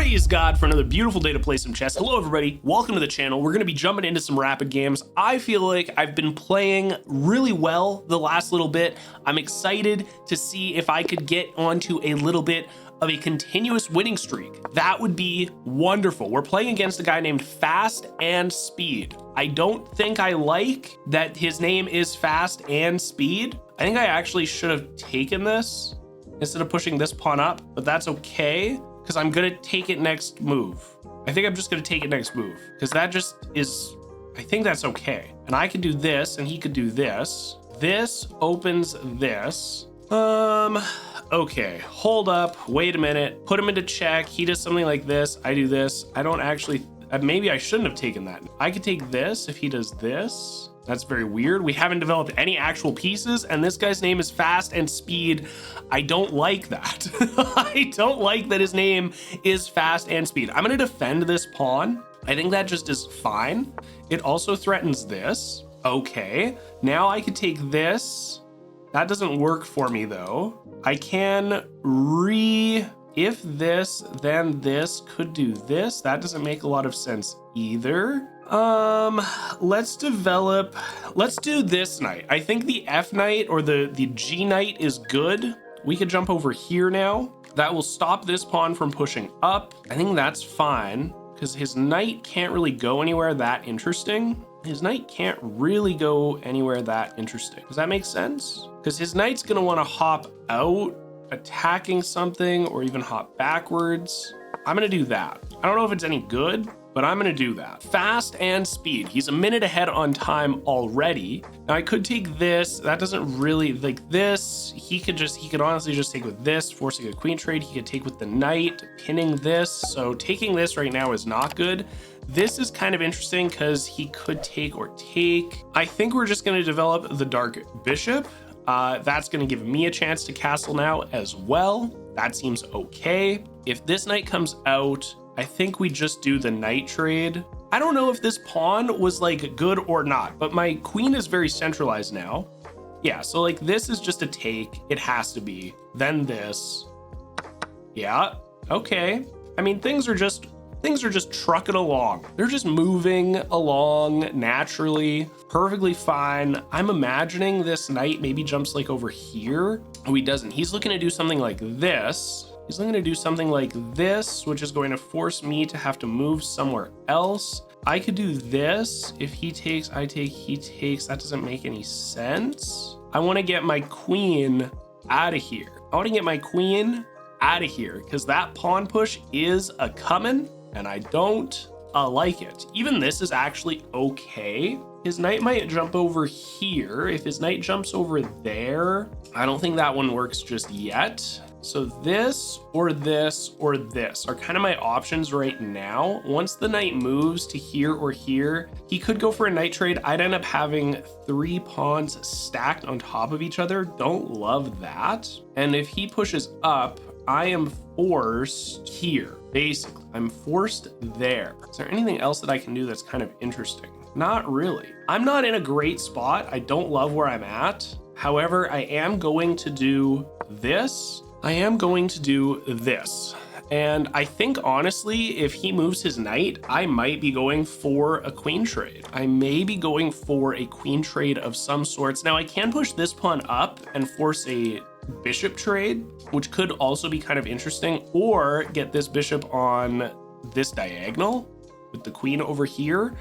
Praise God for another beautiful day to play some chess. Hello everybody, welcome to the channel. We're going to be jumping into some rapid games. I feel like I've been playing really well the last little bit. I'm excited to see if I could get onto a little bit of a continuous winning streak. That would be wonderful. We're playing against a guy named Fast and Speed. I don't think I like that his name is Fast and Speed. I think I actually should have taken this instead of pushing this pawn up, but that's okay because I'm gonna take it next move. I think I'm just gonna take it next move because that just is, I think that's okay. And I could do this and he could do this. This opens this. Okay, hold up, wait a minute, put him into check. He does something like this, I do this. I don't actually, maybe I shouldn't have taken that. I could take this if he does this. That's very weird. We haven't developed any actual pieces and this guy's name is Fast and Speed. I don't like that. I don't like that his name is Fast and Speed. I'm gonna defend this pawn. I think that just is fine. It also threatens this. Okay, now I could take this. That doesn't work for me though. I can if this, then this could do this. That doesn't make a lot of sense either. Let's do this knight. I think the F knight or the G knight is good. We could jump over here now. That will stop this pawn from pushing up. I think that's fine because his knight can't really go anywhere that interesting. His knight can't really go anywhere that interesting. Does that make sense? Because his knight's gonna want to hop out, attacking something, or even hop backwards. I'm gonna do that. I don't know if it's any good, but I'm gonna do that. Fast and Speed. He's a minute ahead on time already. Now I could take this. That doesn't really, like this, he could honestly just take with this, forcing a queen trade. He could take with the knight, pinning this. So taking this right now is not good. This is kind of interesting because he could take or take. I think we're just gonna develop the dark bishop. That's gonna give me a chance to castle now as well. That seems okay. If this knight comes out, I think we just do the knight trade. I don't know if this pawn was like good or not, but my queen is very centralized now. Yeah, so like this is just a take. It has to be. Then this. Yeah, okay. I mean, things are just trucking along. They're just moving along naturally, perfectly fine. I'm imagining this knight maybe jumps like over here. Oh, he doesn't. He's looking to do something like this. He's looking to do something like this, which is going to force me to have to move somewhere else. I could do this. If he takes, I take, he takes. That doesn't make any sense. I want to get my queen out of here. I want to get my queen out of here because that pawn push is a coming and I don't like it. Even this is actually okay. His knight might jump over here. If his knight jumps over there, I don't think that one works just yet. So this or this or this are kind of my options right now. Once the knight moves to here or here, he could go for a knight trade. I'd end up having 3 pawns stacked on top of each other. Don't love that. And if he pushes up, I am forced here, basically. I'm forced there. Is there anything else that I can do that's kind of interesting? Not really. I'm not in a great spot. I don't love where I'm at. However, I am going to do this. I am going to do this. And I think honestly, if he moves his knight, I might be going for a queen trade. I may be going for a queen trade of some sorts. Now I can push this pawn up and force a bishop trade, which could also be kind of interesting, or get this bishop on this diagonal with the queen over here,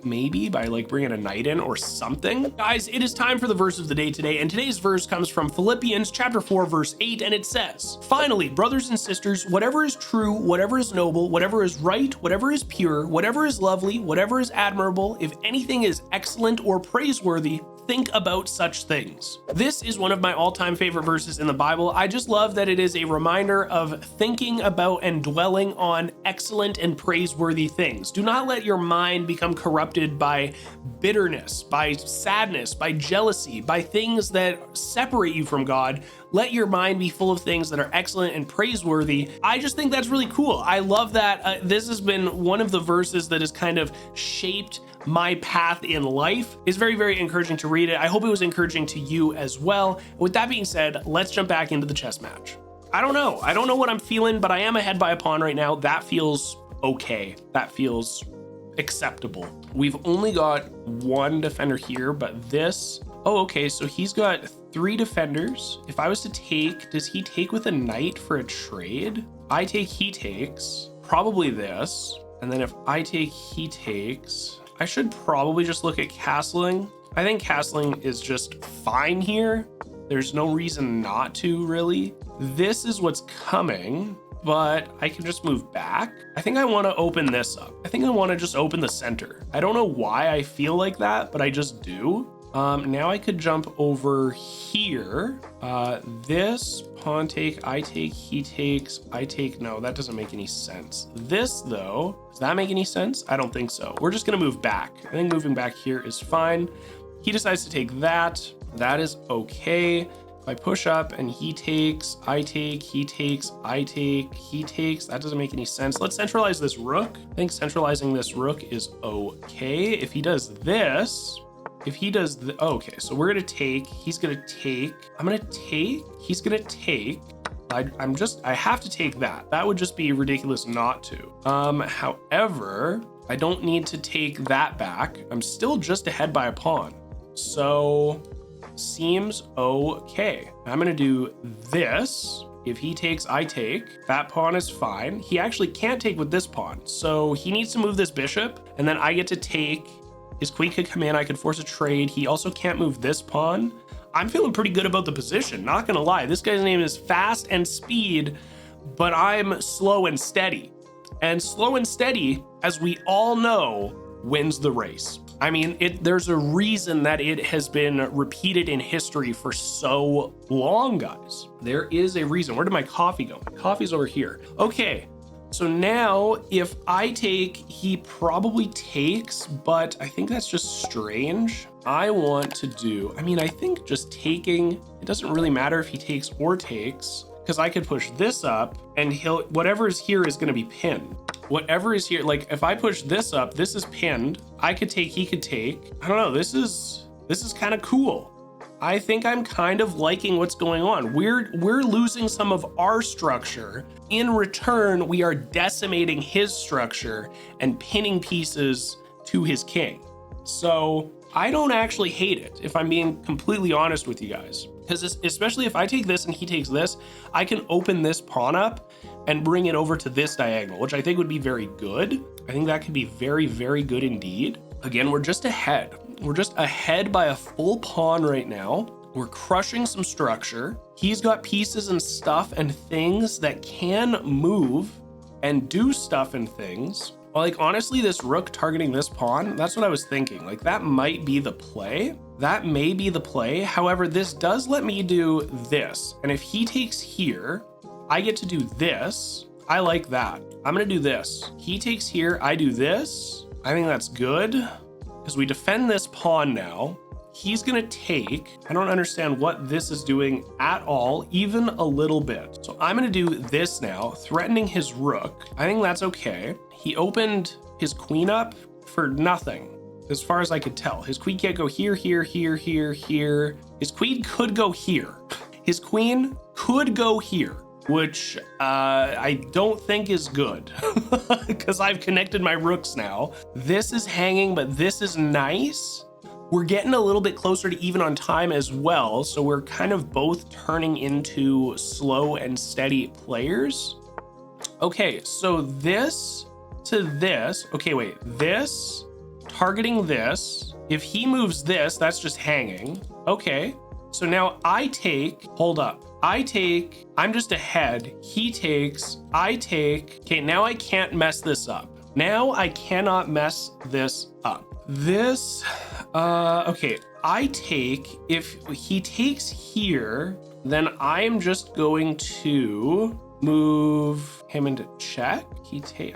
maybe by like bringing a knight in or something. Guys, it is time for the verse of the day today, and today's verse comes from Philippians chapter 4 verse 8, and it says, "Finally, brothers and sisters, whatever is true, whatever is noble, whatever is right, whatever is pure, whatever is lovely, whatever is admirable, if anything is excellent or praiseworthy, think about such things." This is one of my all-time favorite verses in the Bible. I just love that it is a reminder of thinking about and dwelling on excellent and praiseworthy things. Do not let your mind become corrupted by bitterness, by sadness, by jealousy, by things that separate you from God. Let your mind be full of things that are excellent and praiseworthy. I just think that's really cool. I love that. This has been one of the verses that has kind of shaped my path in life. It's very, very encouraging to read it. I hope it was encouraging to you as well. With that being said, let's jump back into the chess match. I don't know. I don't know what I'm feeling, but I am ahead by a pawn right now. That feels okay. That feels acceptable. We've only got one defender here, but this, oh, okay. So he's got 3 defenders. If I was to take, does he take with a knight for a trade? I take, he takes, probably this. And then if I take, he takes, I should probably just look at castling. I think castling is just fine here. There's no reason not to, really. This is what's coming, but I can just move back. I think I want to open this up. I think I want to just open the center. I don't know why I feel like that, but I just do. Now I could jump over here. This pawn take, I take, he takes, I take. No, that doesn't make any sense. This though, does that make any sense? I don't think so. We're just gonna move back. I think moving back here is fine. He decides to take that. That is okay. If I push up and he takes, I take, he takes, I take, he takes, that doesn't make any sense. Let's centralize this rook. I think centralizing this rook is okay. If he does this, if he does the, okay, so we're gonna take, he's gonna take, I'm gonna take, he's gonna take. I have to take that. That would just be ridiculous not to. However, I don't need to take that back. I'm still just ahead by a pawn. So seems okay. I'm gonna do this. If he takes, I take. That pawn is fine. He actually can't take with this pawn. So he needs to move this bishop and then I get to take. His queen could come in, I could force a trade. He also can't move this pawn. I'm feeling pretty good about the position, not gonna lie. This guy's name is Fast and Speed, but I'm slow and steady. And slow and steady, as we all know, wins the race. I mean, there's a reason that it has been repeated in history for so long, guys. There is a reason. Where did my coffee go? My coffee's over here. Okay. So now if I take, he probably takes, but I think that's just strange. I want to do, I mean, I think just taking, it doesn't really matter if he takes or takes, because I could push this up and whatever is here is going to be pinned. Whatever is here, like if I push this up, this is pinned. I could take, he could take. I don't know. This is kind of cool. I think I'm kind of liking what's going on. We're losing some of our structure. In return, we are decimating his structure and pinning pieces to his king. So I don't actually hate it, if I'm being completely honest with you guys. Because especially if I take this and he takes this, I can open this pawn up and bring it over to this diagonal, which I think would be very good. I think that could be very, very good indeed. Again, we're just ahead. We're just ahead by a full pawn right now. We're crushing some structure. He's got pieces and stuff and things that can move and do stuff and things. Like, honestly, this rook targeting this pawn, that's what I was thinking. Like, that might be the play. That may be the play. However, this does let me do this. And if he takes here, I get to do this. I like that. I'm gonna do this. He takes here, I do this. I think that's good because we defend this pawn now. He's gonna take. I don't understand what this is doing at all, even a little bit. So I'm gonna do this now, threatening his rook. I think that's okay. He opened his queen up for nothing, as far as I could tell. His queen can't go here, here, here, here, here. His queen could go here. His queen could go here, which I don't think is good because I've connected my rooks now. This is hanging, but this is nice. We're getting a little bit closer to even on time as well. So we're kind of both turning into slow and steady players. Okay, so this to this. Okay, wait, this, targeting this. If he moves this, that's just hanging. Okay, so now I take, hold up. I take, I'm just ahead. He takes, I take. Okay, now I can't mess this up. Now I cannot mess this up. This, okay, I take, if he takes here, then I'm just going to move him into check.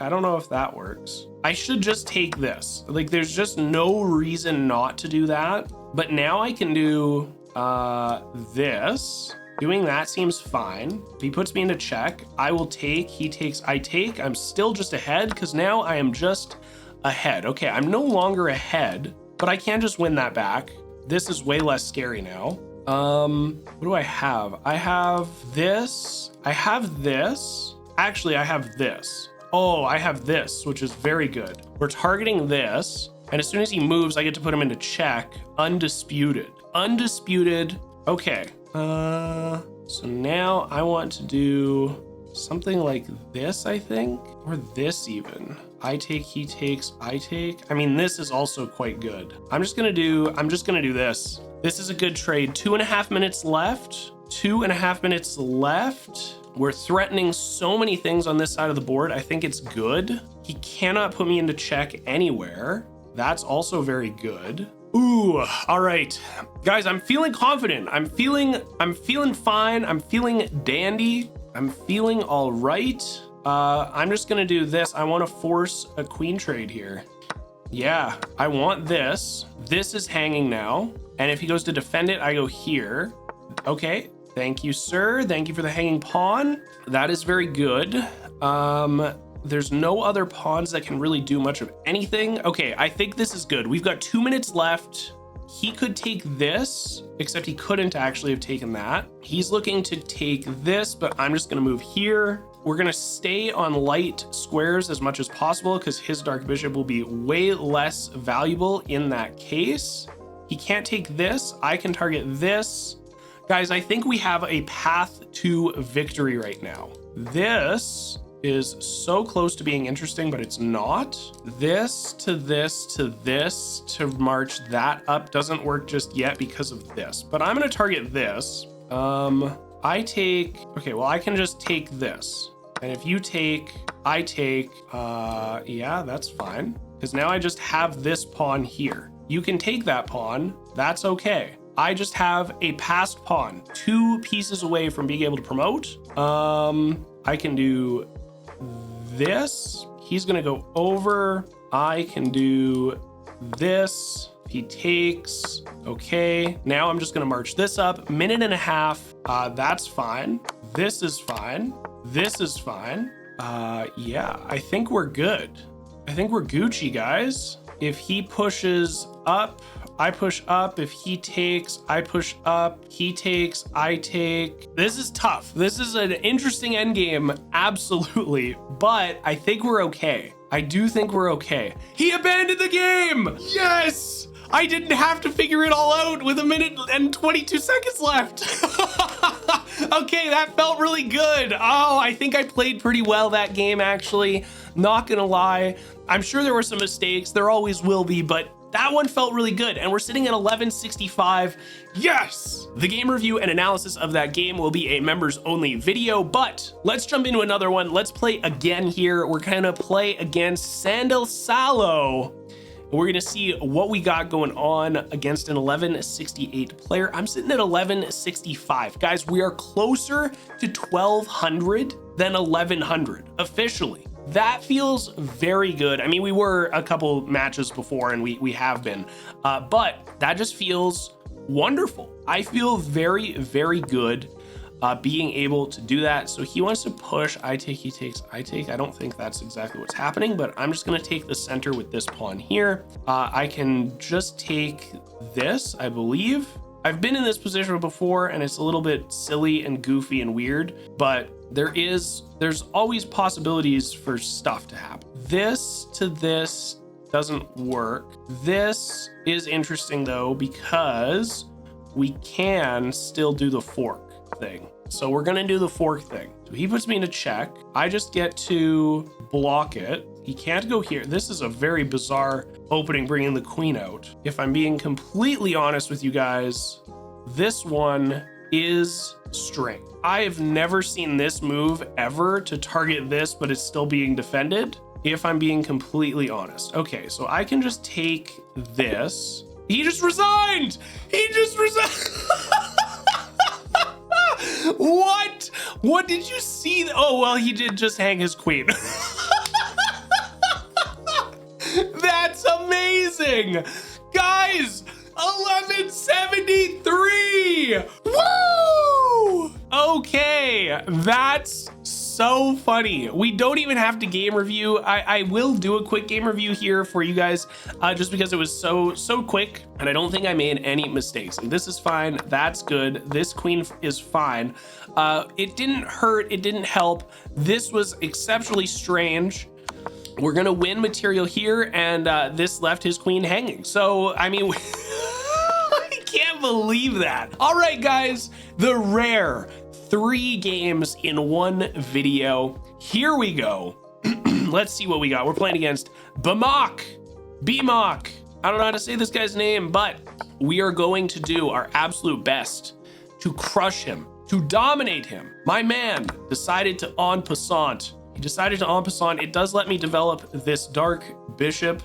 I don't know if that works. I should just take this. Like, there's just no reason not to do that. But now I can do this. Doing that seems fine. If he puts me into check, I will take, he takes, I take. I'm still just ahead because now I am just ahead. Okay, I'm no longer ahead, but I can just win that back. This is way less scary now. What do I have? I have this. I have this. Actually, I have this. Oh, I have this, which is very good. We're targeting this. And as soon as he moves, I get to put him into check. Undisputed. Undisputed. Okay. So now I want to do something like this, I think, or this even. I take, he takes, I take. I mean, this is also quite good. I'm just gonna do this. This is a good trade. 2.5 minutes left. 2.5 minutes left. We're threatening so many things on this side of the board. I think it's good. He cannot put me into check anywhere. That's also very good. Ooh, all right. Guys, I'm feeling confident. I'm feeling fine. I'm feeling dandy. I'm feeling all right. I'm just gonna do this. I want to force a queen trade here. Yeah, I want this. This is hanging now. And if he goes to defend it, I go here. Okay, thank you, sir. Thank you for the hanging pawn. That is very good. There's no other pawns that can really do much of anything. Okay, I think this is good. We've got 2 minutes left. He could take this, except he couldn't actually have taken that. He's looking to take this, but I'm just gonna move here. We're gonna stay on light squares as much as possible because his dark bishop will be way less valuable in that case. He can't take this. I can target this. Guys, I think we have a path to victory right now. This is so close to being interesting, but it's not. This to this to this to march that up doesn't work just yet because of this, but I'm gonna target this. I take, okay, well, I can just take this. And if you take, I take, yeah, that's fine. Because now I just have this pawn here. You can take that pawn, that's okay. I just have a passed pawn, 2 pieces away from being able to promote. I can do this. He's gonna go over. I can do this. He takes. Okay, now I'm just gonna march this up. 1.5 minutes. That's fine. This is fine. This is fine. Yeah, I think we're good. I think we're Gucci, guys. If he pushes up, I push up. If he takes, I push up. He takes, I take. This is tough. This is an interesting endgame, absolutely. But I think we're okay. I do think we're okay. He abandoned the game! Yes! I didn't have to figure it all out with 1 minute and 22 seconds left. Okay, that felt really good. Oh, I think I played pretty well that game, actually. Not gonna lie. I'm sure there were some mistakes. There always will be, but that one felt really good, and we're sitting at 1165. Yes! The game review and analysis of that game will be a members only video, but let's jump into another one. Let's play again here. We're gonna play against Sandal Salo. We're gonna see what we got going on against an 1168 player. I'm sitting at 1165. Guys, we are closer to 1200 than 1100 officially. That feels very good. I mean, we were a couple matches before and we have been, but that just feels wonderful. I feel very, very good being able to do that. So he wants to push, I take, he takes, I take. I don't think that's exactly what's happening, but I'm just gonna take the center with this pawn here. I can just take this, I believe. I've been in this position before and it's a little bit silly and goofy and weird, but there's always possibilities for stuff to happen. This to this doesn't work. This is interesting though, because we can still do the fork thing. So we're gonna do the fork thing. So he puts me into check. I just get to block it. He can't go here. This is a very bizarre opening, bringing the queen out. If I'm being completely honest with you guys, this one is strength. I have never seen this move ever to target this, but it's still being defended, if I'm being completely honest. Okay, so I can just take this. He just resigned! He just resigned! What? What did you see? Oh, well, he did just hang his queen. That's amazing! Guys, 1173! Woo! Okay, that's so funny. We don't even have to game review. I will do a quick game review here for you guys, just because it was so quick, and I don't think I made any mistakes. This is fine. That's good. This queen is fine. It didn't hurt. It didn't help. This was exceptionally strange. We're gonna win material here, and this left his queen hanging. So, I mean, I can't believe that. All right, guys, the rare 3 games in 1 video. Here we go. Let's see what we got. We're playing against BMOC. I don't know how to say this guy's name, but we are going to do our absolute best to crush him, to dominate him. My man decided to en passant. He decided to en passant. It does let me develop this dark bishop.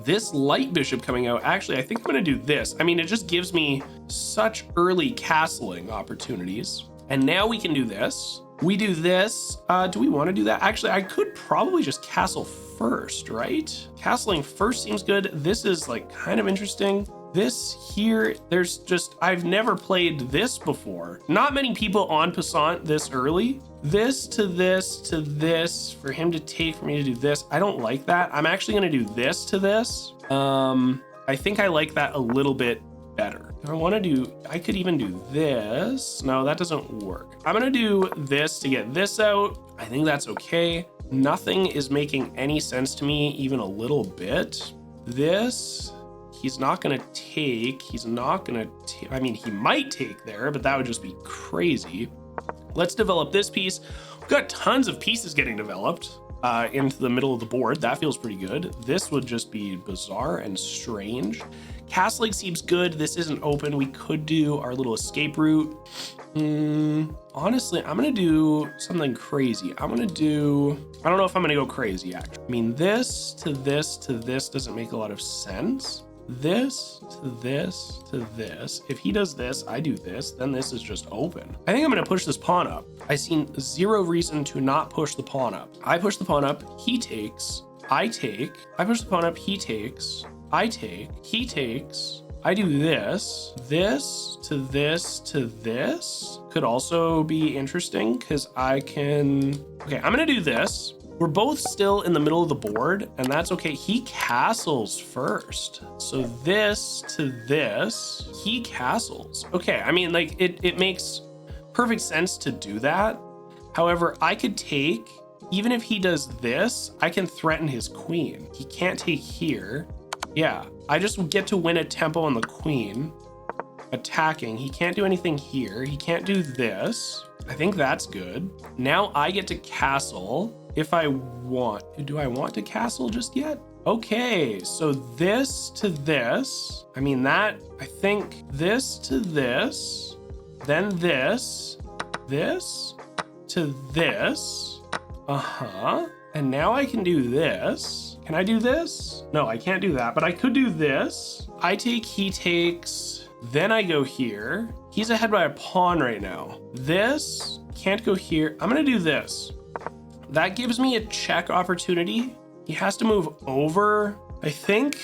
This light bishop coming out. Actually, I think I'm gonna do this. I mean, it just gives me such early castling opportunities. And now we can do this. We do this. Do we want to do that? Actually, I could probably just castle first, right? Castling first seems good. This is like kind of interesting. This here, there's just, I've never played this before. Not many people en passant this early. This to this to this, for him to take, for me to do this. I don't like that. I'm actually gonna do this to this. I think I like that a little bit better. I want to do, I could even do this. No, that doesn't work. I'm gonna do this to get this out. I think that's okay. Nothing is making any sense to me, even a little bit. This, he's not gonna take, I mean, he might take there, but that would just be crazy. Let's develop this piece. We've got tons of pieces getting developed into the middle of the board. That feels pretty good. This would just be bizarre and strange. Castling seems good. This isn't open. We could do our little escape route. Honestly, I'm gonna do something crazy. I don't know if I'm gonna go crazy actually. I mean, this to this to this doesn't make a lot of sense. This to this to this. If he does this, I do this, then this is just open. I think I'm gonna push this pawn up. I see zero reason to not push the pawn up. I push the pawn up, he takes, I take. I push the pawn up, he takes, I take, he takes. I do this to this to this. Could also be interesting because I can, okay, I'm gonna do this. We're both still in the middle of the board, and that's okay. He castles first. So this to this, he castles. Okay, I mean, like, it makes perfect sense to do that. However, I could take, even if he does this, I can threaten his queen. He can't take here. Yeah, I just get to win a tempo on the queen. Attacking, he can't do anything here. He can't do this. I think that's good. Now I get to castle. If I want, do I want to castle just yet? Okay, so this to this, I mean that, I think this to this, then this to this, and now I can do this. Can I do this? No, I can't do that, but I could do this. I take, he takes, then I go here. He's ahead by a pawn right now. This, can't go here. I'm gonna do this. That gives me a check opportunity. He has to move over, I think.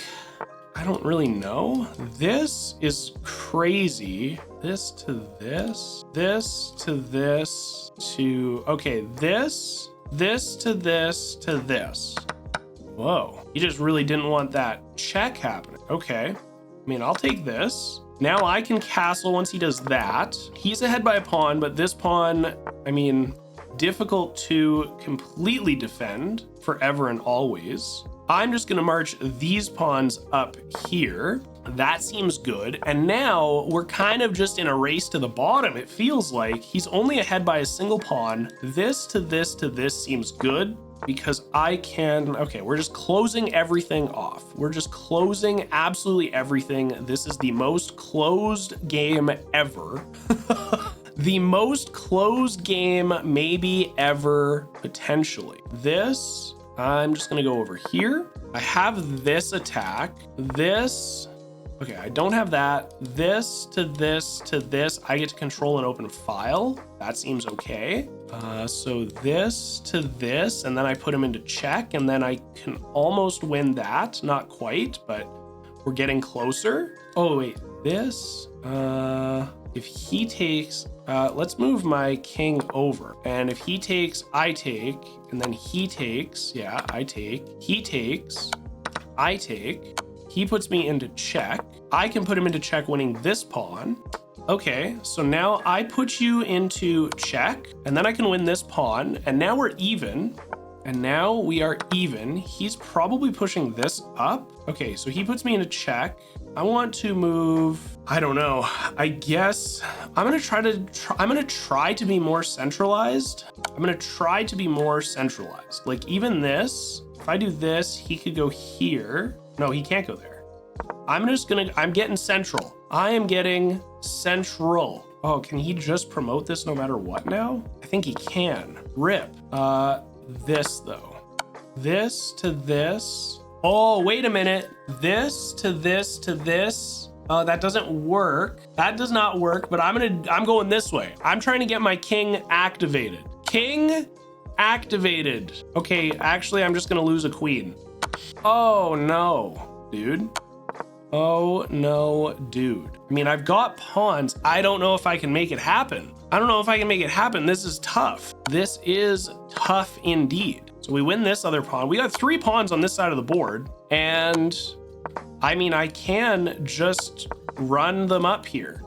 I don't really know. This is crazy. This to this, this to this to, okay, this to this to this. Whoa, he just really didn't want that check happening. Okay, I mean, I'll take this. Now I can castle once he does that. He's ahead by a pawn, but this pawn, I mean, difficult to completely defend forever and always. I'm just gonna march these pawns up here. That seems good. And now we're kind of just in a race to the bottom. It feels like he's only ahead by a single pawn. This to this to this seems good because I can, okay, we're just closing everything off. We're just closing absolutely everything. This is the most closed game ever. The most closed game maybe ever, potentially. This, I'm just gonna go over here. I have this attack, this, okay, I don't have that. This to this to this, I get to control an open file. That seems okay. So this to this, and then I put him into check, and then I can almost win that. Not quite, but we're getting closer. Oh wait, this, if he takes, Let's move my king over. And if he takes, I take, and then he takes, yeah, I take, he takes, I take, he puts me into check. I can put him into check winning this pawn. Okay, so now I put you into check, and then I can win this pawn, and now we're even. And now we are even. He's probably pushing this up. Okay, so he puts me into check. I want to move, I don't know. I guess I'm gonna try to be more centralized. I'm gonna try to be more centralized. Like even this, if I do this, he could go here. No, he can't go there. I'm getting central. I am getting central. Oh, can he just promote this no matter what now? I think he can. Rip. This though. This to this. Oh, wait a minute. This to this to this. That doesn't work. That does not work, but I'm going this way. I'm trying to get my king activated. King activated. Okay, actually, I'm just gonna lose a queen. Oh no, dude. Oh no, dude. I mean, I've got pawns. I don't know if I can make it happen. I don't know if I can make it happen. This is tough. This is tough indeed. So we win this other pawn. We got 3 pawns on this side of the board. And I mean, I can just run them up here.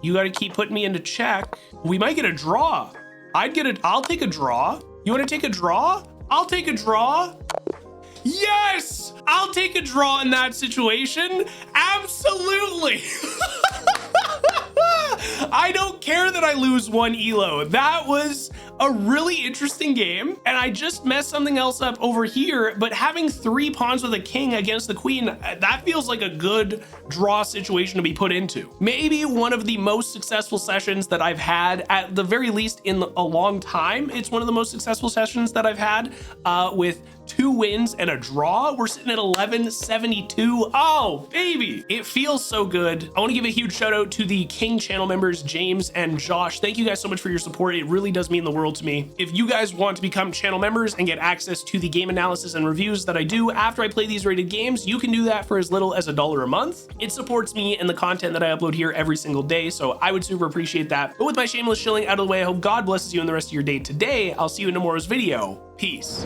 You got to keep putting me into check. We might get a draw. I'll take a draw. You want to take a draw? I'll take a draw. Yes, I'll take a draw in that situation. Absolutely. I don't care that I lose 1 elo. That was a really interesting game, and I just messed something else up over here, but having 3 pawns with a king against the queen, that feels like a good draw situation to be put into. Maybe one of the most successful sessions that I've had, at the very least in a long time. It's one of the most successful sessions that I've had with 2 wins and a draw. We're sitting at 1172. Oh, baby. It feels so good. I want to give a huge shout out to the King channel members, James and Josh. Thank you guys so much for your support. It really does mean the world to me. If you guys want to become channel members and get access to the game analysis and reviews that I do after I play these rated games, you can do that for as little as $1 a month. It supports me and the content that I upload here every single day, so I would super appreciate that. But with my shameless shilling out of the way, I hope God blesses you in the rest of your day today. I'll see you in tomorrow's video. Peace.